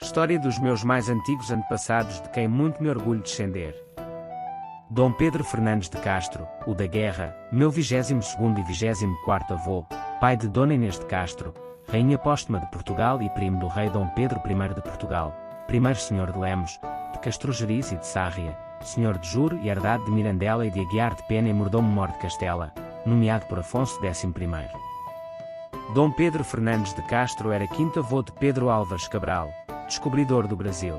História dos meus mais antigos antepassados de quem muito me orgulho descender. Dom Pedro Fernandes de Castro, o da Guerra, meu 22º e 24º avô, pai de Dona Inês de Castro, rainha póstuma de Portugal e primo do rei Dom Pedro I de Portugal, primeiro senhor de Lemos, de Castrojeriz e de Sárria, senhor de Juro e herdade de Mirandela e de Aguiar de Pena e Mordomo-Mor de Castela, nomeado por Afonso X. Dom Pedro Fernandes de Castro era quinto avô de Pedro Álvares Cabral, descobridor do Brasil.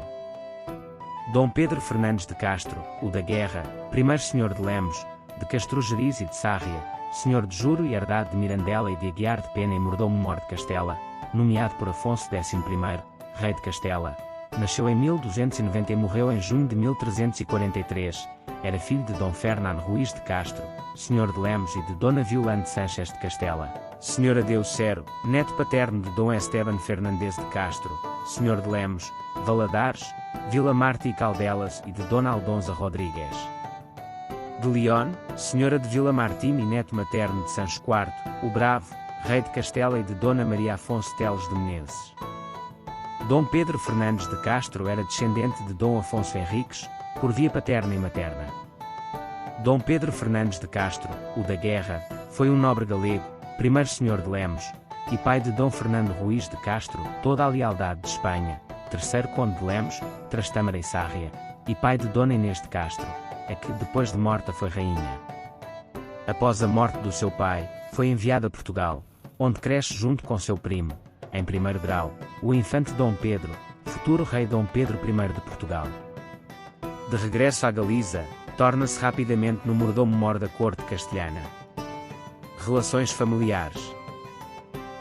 Dom Pedro Fernandes de Castro, o da Guerra, primeiro senhor de Lemos, de Castrojeriz e de Sárria, senhor de Juro e herdade de Mirandela e de Aguiar de Pena e Mordomo-Mor de Castela, nomeado por Afonso X, rei de Castela. Nasceu em 1290 e morreu em junho de 1343. Era filho de Dom Fernando Ruiz de Castro, senhor de Lemos e de Dona Violante Sanches de Castela. Senhora Deucero, neto paterno de Dom Esteban Fernandes de Castro, senhor de Lemos, Valadares, Vila Marta e Caldelas e de Dona Aldonza Rodrigues de León, senhora de Vila Martim e neto materno de Sancho IV, o Bravo, rei de Castela e de Dona Maria Afonso Teles de Menezes. Dom Pedro Fernandes de Castro era descendente de Dom Afonso Henriques, por via paterna e materna. Dom Pedro Fernandes de Castro, o da Guerra, foi um nobre galego, primeiro senhor de Lemos, e pai de Dom Fernando Ruiz de Castro, toda a lealdade de Espanha, terceiro conde de Lemos, Trastâmara e Sárria, e pai de Dona Inês de Castro, a que, depois de morta, foi rainha. Após a morte do seu pai, foi enviado a Portugal, onde cresce junto com seu primo, em primeiro grau, o infante Dom Pedro, futuro rei Dom Pedro I de Portugal. De regresso à Galiza, torna-se rapidamente no mordomo-mor da corte castelhana. Relações familiares.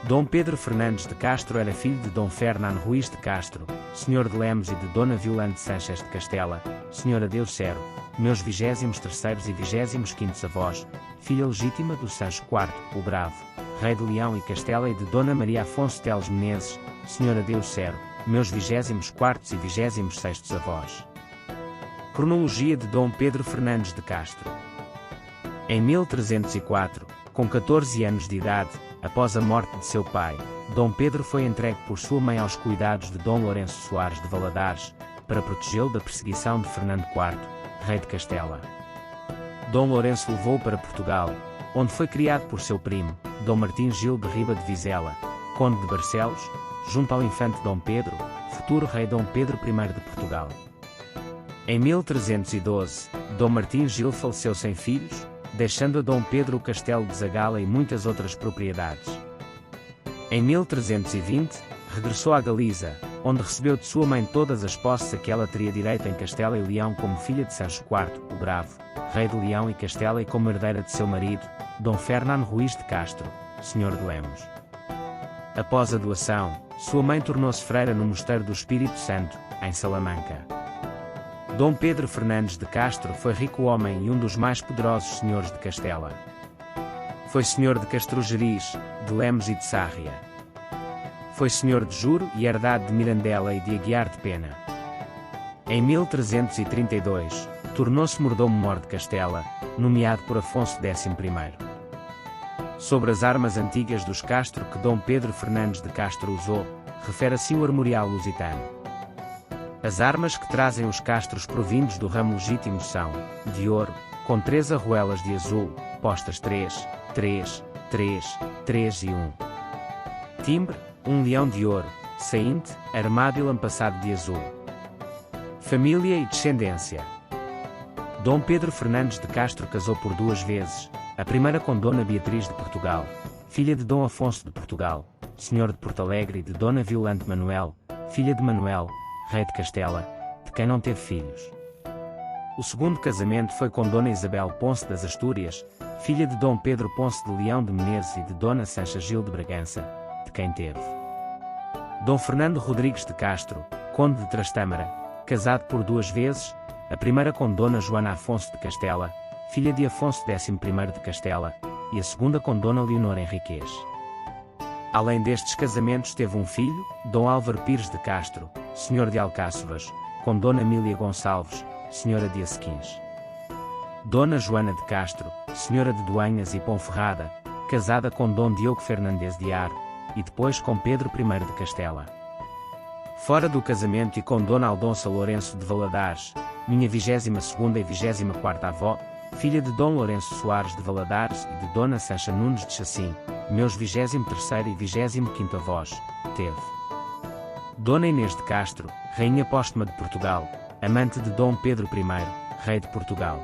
Dom Pedro Fernandes de Castro era filho de Dom Fernando Ruiz de Castro, senhor de Lemos e de Dona Violante Sanches de Castela, senhora Deucero, meus 23º e 25º avós, filha legítima do Sancho IV, o Bravo, rei de Leão e Castela e de Dona Maria Afonso Teles Menezes, senhora Deucero, meus 24º e 26º avós. Cronologia de Dom Pedro Fernandes de Castro. Em 1304, com 14 anos de idade, após a morte de seu pai, Dom Pedro foi entregue por sua mãe aos cuidados de Dom Lourenço Soares de Valadares, para protegê-lo da perseguição de Fernando IV, rei de Castela. Dom Lourenço levou-o para Portugal, onde foi criado por seu primo, Dom Martim Gil de Riba de Vizela, conde de Barcelos, junto ao infante Dom Pedro, futuro rei Dom Pedro I de Portugal. Em 1312, Dom Martim Gil faleceu sem filhos, deixando a Dom Pedro o castelo de Zagala e muitas outras propriedades. Em 1320, regressou à Galiza, onde recebeu de sua mãe todas as posses a que ela teria direito em Castela e Leão como filha de Sancho IV, o Bravo, rei de Leão e Castela e como herdeira de seu marido, Dom Fernando Ruiz de Castro, senhor de Lemos. Após a doação, sua mãe tornou-se freira no Mosteiro do Espírito Santo, em Salamanca. Dom Pedro Fernandes de Castro foi rico homem e um dos mais poderosos senhores de Castela. Foi senhor de Castrojeriz, de Lemos e de Sárria. Foi senhor de Juro e herdade de Mirandela e de Aguiar de Pena. Em 1332, tornou-se mordomo-mor de Castela, nomeado por Afonso X. Sobre as armas antigas dos Castro que Dom Pedro Fernandes de Castro usou, refere assim o armorial lusitano. As armas que trazem os castros provindos do ramo legítimo são, de ouro, com 3 arruelas de azul, postas 3, 3, 3, 3 e 1. Timbre, um leão de ouro, saínte, armado e lampaçado de azul. Família e descendência. Dom Pedro Fernandes de Castro casou por 2 vezes, a primeira com Dona Beatriz de Portugal, filha de Dom Afonso de Portugal, senhor de Porto Alegre e de Dona Violante Manuel, filha de Manuel, rei de Castela, de quem não teve filhos. O segundo casamento foi com Dona Isabel Ponce das Astúrias, filha de Dom Pedro Ponce de Leão de Menezes e de Dona Sancha Gil de Bragança, de quem teve. Dom Fernando Rodrigues de Castro, conde de Trastâmara, casado por 2 vezes, a primeira com Dona Joana Afonso de Castela, filha de Afonso X de Castela, e a segunda com Dona Leonor Henriques. Além destes casamentos teve um filho, Dom Álvaro Pires de Castro, senhor de Alcáçovas, com Dona Emília Gonçalves, senhora de Assequins. Dona Joana de Castro, senhora de Duanhas e Ponferrada, casada com Dom Diogo Fernandes de Ar, e depois com Pedro I de Castela. Fora do casamento e com Dona Aldonça Lourenço de Valadares, minha 22ª e 24ª avó, filha de Dom Lourenço Soares de Valadares e de Dona Sancha Nunes de Chacim, meus 23º e 25º avós, teve. Dona Inês de Castro, Rainha Póstuma de Portugal, amante de Dom Pedro I, Rei de Portugal.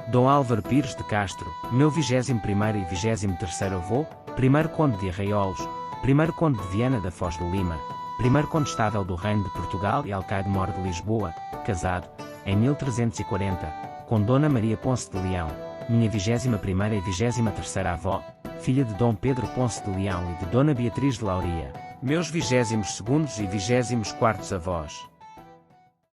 Dom Álvaro Pires de Castro, meu 21º e 23º avô, primeiro Conde de Arraiolos, primeiro Conde de Viana da Foz de Lima, primeiro Condestável do Reino de Portugal e Alcaide-Mor de Lisboa, casado, em 1340, com Dona Maria Ponce de Leão, minha 21ª e 23ª avó, filha de Dom Pedro Ponce de Leão e de Dona Beatriz de Lauria, meus 22º e 24º avós.